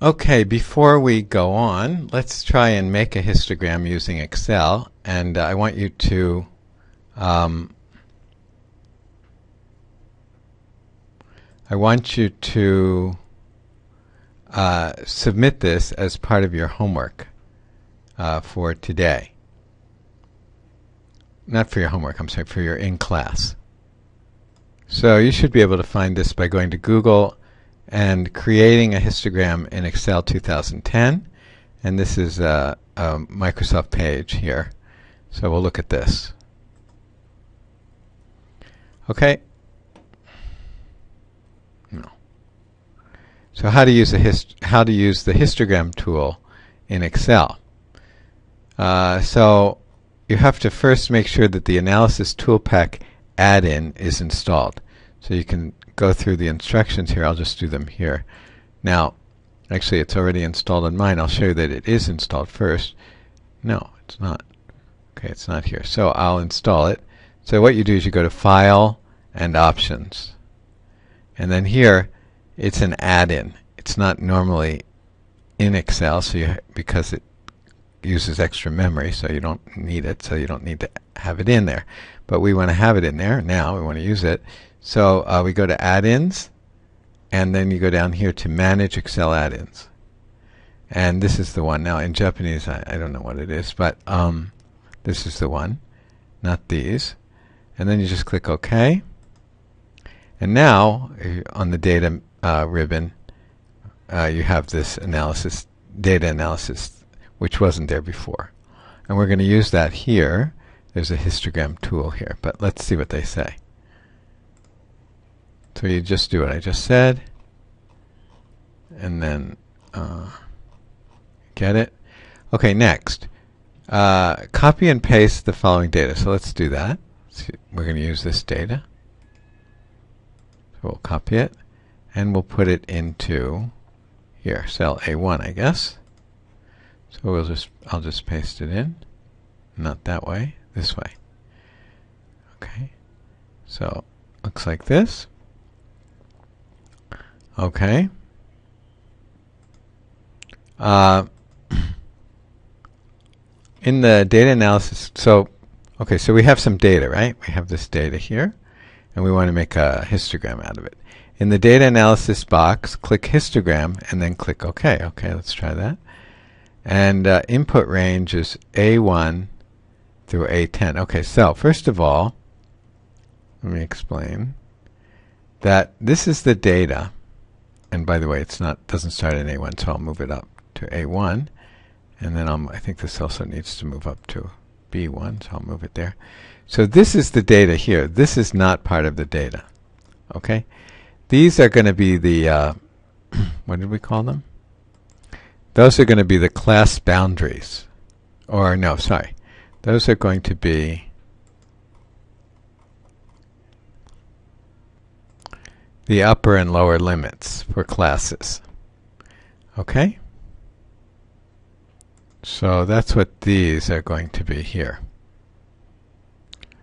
Okay, before we go on, let's try and make a histogram using Excel. And I want you to um, submit this as part of your homework for today. Not for your homework, I'm sorry, for your in-class. So you should be able to find this by going to Google and creating a histogram in Excel 2010. And this is a Microsoft page here. So we'll look at this. Okay. No. So how to use the histogram tool in Excel. So you have to first make sure that the Analysis Toolpak add-in is installed. So you can go through the instructions here. I'll just do them here. Now, actually it's already installed on mine. I'll show you that it is installed first. No, it's not. Okay, it's not here. So I'll install it. So what you do is you go to File and Options. And then here, it's an add-in. It's not normally in Excel, so because it uses extra memory, so you don't need it, so you don't need to have it in there. But we want to have it in there now. We want to use it. So we go to Add-ins, and then you go down here to Manage Excel Add-ins. And this is the one. Now in Japanese, I don't know what it is, but this is the one, not these. And then you just click OK. And now on the Data ribbon, you have this data analysis, which wasn't there before. And we're going to use that here. There's a histogram tool here, but let's see what they say. So you just do what I just said, and then get it. Okay, next. Copy and paste the following data. So let's do that. We're going to use this data. So we'll copy it, and we'll put it into here, cell A1, I guess. So I'll just paste it in. Not that way, this way. Okay. So looks like this. Okay. In the data analysis, so we have some data, right? We have this data here, and we want to make a histogram out of it. In the data analysis box, click histogram, and then click OK. Okay, let's try that. And input range is A1 through A10. Okay, so first of all, let me explain that this is the data. And by the way, doesn't start in A1, so I'll move it up to A1. And then I think this also needs to move up to B1, so I'll move it there. So this is the data here. This is not part of the data. Okay? These are going to be the, what did we call them? Those are going to be the class boundaries. Or no, sorry. Those are going to be the upper and lower limits for classes. Okay? So that's what these are going to be here.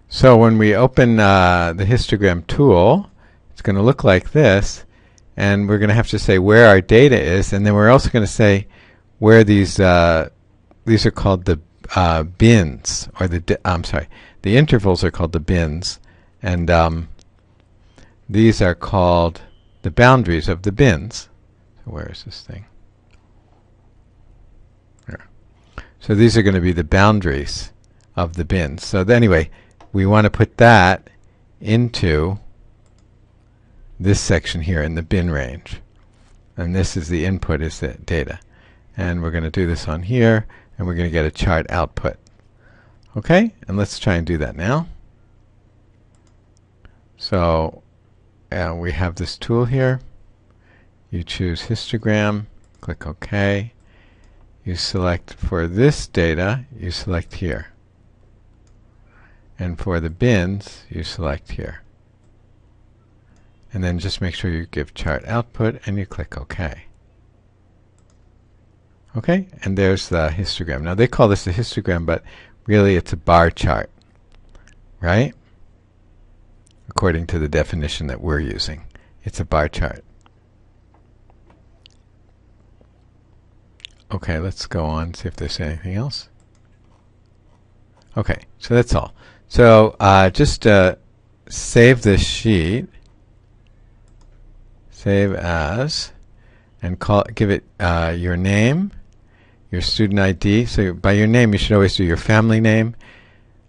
So when we open the histogram tool, it's going to look like this, and we're going to have to say where our data is, and then we're also going to say where these are called the bins, or the intervals are called the bins, and these are called the boundaries of the bins. So where is this thing? Here. So these are going to be the boundaries of the bins. So anyway, we want to put that into this section here in the bin range. And this is the input, is the data. And we're going to do this on here, and we're going to get a chart output. Okay? And let's try and do that now. So we have this tool here. You choose histogram, click OK. You select for this data, you select here. And for the bins, you select here. And then just make sure you give chart output, and you click OK. Okay, and there's the histogram. Now they call this a histogram, but really it's a bar chart, right? According to the definition that we're using, it's a bar chart. Okay, let's go on, see if there's anything else. Okay, so that's all. So just save this sheet, save as, and give it your name, your student ID. So by your name, you should always do your family name,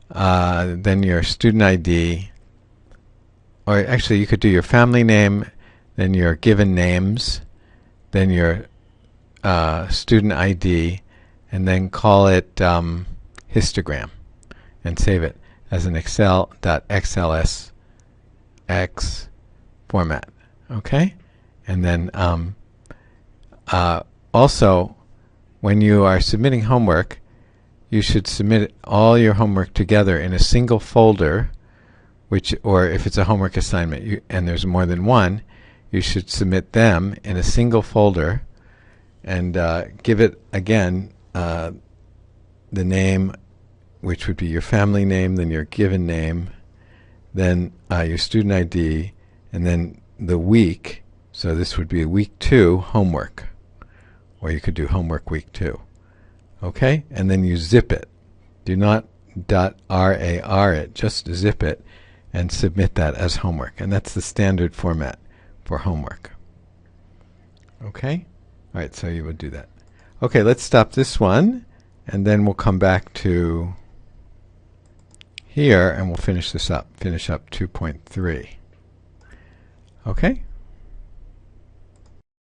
then your student ID, or actually you could do your family name, then your given names, then your student ID, and then call it histogram, and save it as an excel.xlsx format. Okay? And then also, when you are submitting homework, you should submit all your homework together in a single folder, or if it's a homework assignment and there's more than one, you should submit them in a single folder and give it again the name, which would be your family name, then your given name, then your student ID, and then the week. So this would be week 2 homework, or you could do homework week 2. Okay, and then you zip it. Do not .rar it, just zip it and submit that as homework. And that's the standard format for homework. Okay, all right, so you would do that. Okay, let's stop this one, and then we'll come back to here and we'll finish this up, finish up 2.3. Okay.